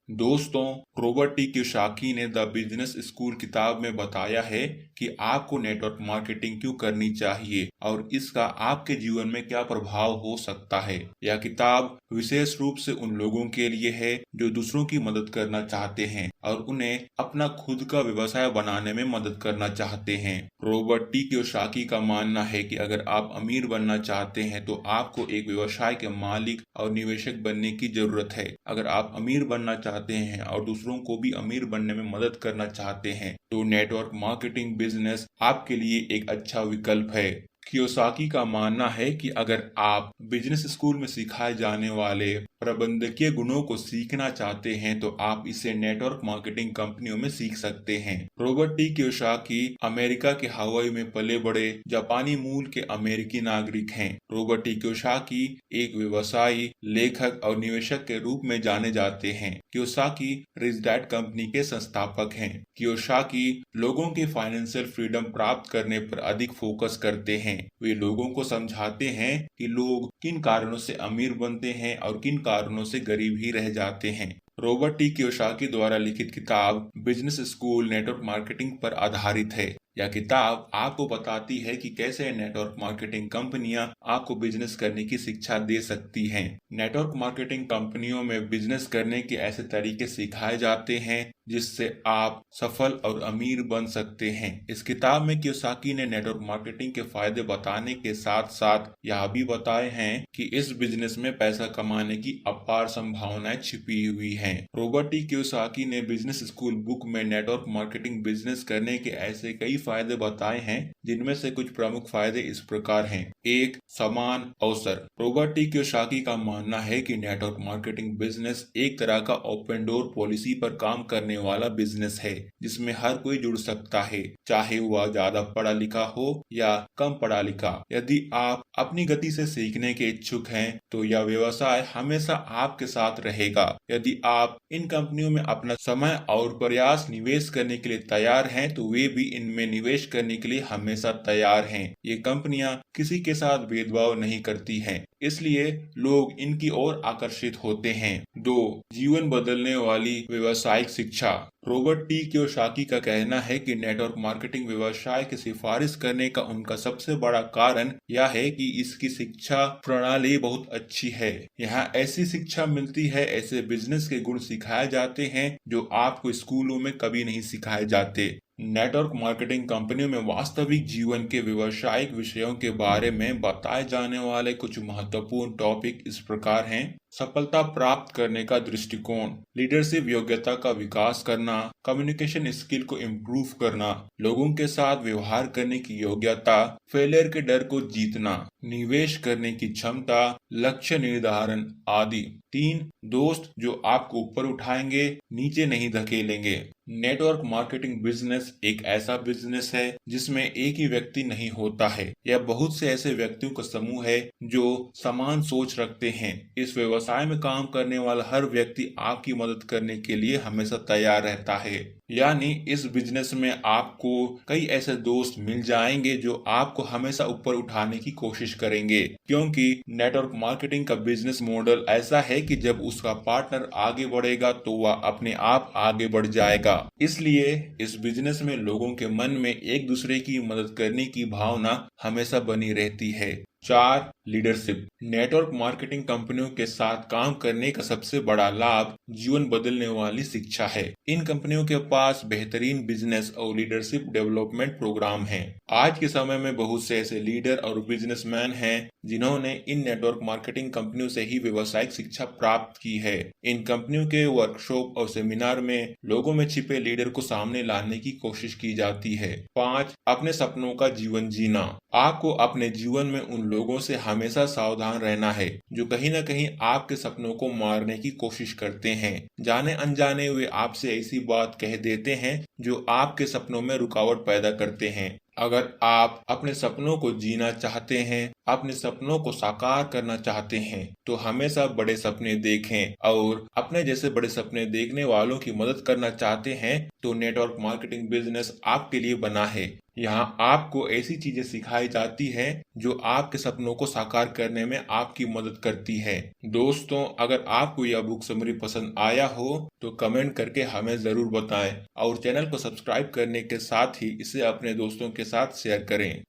दोस्तों, Robert T Kiyosaki ने the business school किताब में बताया है कि आपको नेटवर्क मार्केटिंग क्यों करनी चाहिए और इसका आपके जीवन में क्या प्रभाव हो सकता है। यह किताब विशेष रूप से उन लोगों के लिए है जो दूसरों की मदद करना चाहते हैं और उन्हें अपना खुद का व्यवसाय बनाने में मदद करना चाहते हैं। रॉबर्ट टी कियोसाकी का मानना है कि अगर आप अमीर बनना चाहते हैं तो आपको एक व्यवसाय के मालिक और निवेशक बनने की जरूरत है। अगर आप अमीर बनना चाहते हैं और दूसरों को भी अमीर बनने में मदद करना चाहते हैं तो नेटवर्क मार्केटिंग बिजनेस आपके लिए एक अच्छा विकल्प है। कियोसाकी का मानना है कि अगर आप बिजनेस स्कूल में सिखाए जाने वाले प्रबंधकीय गुणों को सीखना चाहते हैं तो आप इसे नेटवर्क मार्केटिंग कंपनियों में सीख सकते हैं। रॉबर्ट टी कियोसाकी अमेरिका के हवाई में पले बड़े जापानी मूल के अमेरिकी नागरिक हैं। रॉबर्ट टी कियोसाकी एक व्यवसायी, लेखक और निवेशक के रूप में जाने जाते हैं। कियोसाकी रिच डैड कंपनी के संस्थापक हैं। कियोसाकी लोगों के फाइनेंशियल फ्रीडम प्राप्त करने पर अधिक फोकस करते हैं। वे लोगों को समझाते हैं कि लोग किन कारणों से अमीर बनते हैं और किन कारणों से गरीब ही रह जाते हैं। रॉबर्ट टी कियोसाकी द्वारा लिखित किताब बिजनेस स्कूल नेटवर्क मार्केटिंग पर आधारित है। यह किताब आपको बताती है कि कैसे नेटवर्क मार्केटिंग कंपनियां आपको बिजनेस करने की शिक्षा दे सकती हैं। नेटवर्क मार्केटिंग कंपनियों में बिजनेस करने के ऐसे तरीके सिखाए जाते हैं जिससे आप सफल और अमीर बन सकते हैं। इस किताब में कियोसाकी ने नेटवर्क मार्केटिंग के फायदे बताने के साथ साथ यह भी बताए हैं कि इस बिजनेस में पैसा कमाने की अपार संभावनाएं छिपी हुई हैं। रॉबर्ट टी कियोसाकी ने बिजनेस स्कूल बुक में नेटवर्क मार्केटिंग बिजनेस करने के ऐसे कई फायदे बताए हैं जिनमें से कुछ प्रमुख फायदे इस प्रकार हैं। एक, समान अवसर। रॉबर्ट टी कियोसाकी का मानना है कि नेटवर्क मार्केटिंग बिजनेस एक तरह का ओपन डोर पॉलिसी पर काम करने वाला बिजनेस है जिसमें हर कोई जुड़ सकता है, चाहे वह ज्यादा पढ़ा लिखा हो या कम पढ़ा लिखा। यदि आप अपनी गति से सीखने के इच्छुक हैं तो यह व्यवसाय हमेशा आपके साथ रहेगा। यदि आप इन कंपनियों में अपना समय और प्रयास निवेश करने के लिए तैयार हैं तो वे भी इनमें निवेश करने के लिए हमेशा तैयार हैं। ये कंपनियां किसी के साथ भेदभाव नहीं करती हैं, इसलिए लोग इनकी ओर आकर्षित होते हैं। 2, जीवन बदलने वाली व्यावसायिक शिक्षा। रॉबर्ट टी कियोसाकी का कहना है कि नेटवर्क मार्केटिंग व्यवसाय की सिफारिश करने का उनका सबसे बड़ा कारण यह है कि इसकी शिक्षा प्रणाली बहुत अच्छी है। यहाँ ऐसी शिक्षा मिलती है, ऐसे बिजनेस के गुण सिखाए जाते हैं जो आपको स्कूलों में कभी नहीं सिखाए जाते। नेटवर्क मार्केटिंग कंपनियों में वास्तविक जीवन के व्यावसायिक विषयों के बारे में बताए जाने वाले कुछ महत्वपूर्ण टॉपिक इस प्रकार हैं। सफलता प्राप्त करने का दृष्टिकोण, लीडरशिप योग्यता का विकास करना, कम्युनिकेशन स्किल को इम्प्रूव करना, लोगों के साथ व्यवहार करने की योग्यता, फेलियर के डर को जीतना, निवेश करने की क्षमता, लक्ष्य निर्धारण आदि। 3, दोस्त जो आपको ऊपर उठाएंगे, नीचे नहीं धकेलेंगे। नेटवर्क मार्केटिंग बिजनेस एक ऐसा बिजनेस है जिसमें एक ही व्यक्ति नहीं होता है। यह बहुत से ऐसे व्यक्तियों का समूह है जो समान सोच रखते हैं। इस व्यवसाय में काम करने वाला हर व्यक्ति आपकी मदद करने के लिए हमेशा तैयार रहता है। यानी इस बिजनेस में आपको कई ऐसे दोस्त मिल जाएंगे जो आपको हमेशा ऊपर उठाने की कोशिश करेंगे, क्योंकि नेटवर्क मार्केटिंग का बिजनेस मॉडल ऐसा है कि जब उसका पार्टनर आगे बढ़ेगा तो वह अपने आप आगे बढ़ जाएगा। इसलिए इस बिजनेस में लोगों के मन में एक दूसरे की मदद करने की भावना हमेशा बनी रहती है। 4, लीडरशिप। नेटवर्क मार्केटिंग कंपनियों के साथ काम करने का सबसे बड़ा लाभ जीवन बदलने वाली शिक्षा है। इन कंपनियों के पास बेहतरीन बिजनेस और लीडरशिप डेवलपमेंट प्रोग्राम हैं। आज के समय में बहुत से ऐसे लीडर और बिजनेसमैन हैं जिन्होंने इन नेटवर्क मार्केटिंग कंपनियों से ही व्यावसायिक शिक्षा प्राप्त की है। इन कंपनियों के वर्कशॉप और सेमिनार में लोगों में छिपे लीडर को सामने लाने की कोशिश की जाती है। 5, अपने सपनों का जीवन जीना। आपको अपने जीवन में उन लोगों से हमेशा सावधान रहना है जो कहीं न कहीं आपके सपनों को मारने की कोशिश करते हैं। जाने अनजाने वे आपसे ऐसी बात कह देते हैं जो आपके सपनों में रुकावट पैदा करते हैं। अगर आप अपने सपनों को जीना चाहते हैं, अपने सपनों को साकार करना चाहते हैं, तो हमेशा बड़े सपने देखें और अपने जैसे बड़े सपने देखने वालों की मदद करना चाहते हैं तो नेटवर्क मार्केटिंग बिजनेस आपके लिए बना है। यहाँ आपको ऐसी चीजें सिखाई जाती हैं जो आपके सपनों को साकार करने में आपकी मदद करती है। दोस्तों, अगर आपको यह बुक समरी पसंद आया हो तो कमेंट करके हमें जरूर बताएं और चैनल को सब्सक्राइब करने के साथ ही इसे अपने दोस्तों के साथ शेयर करें।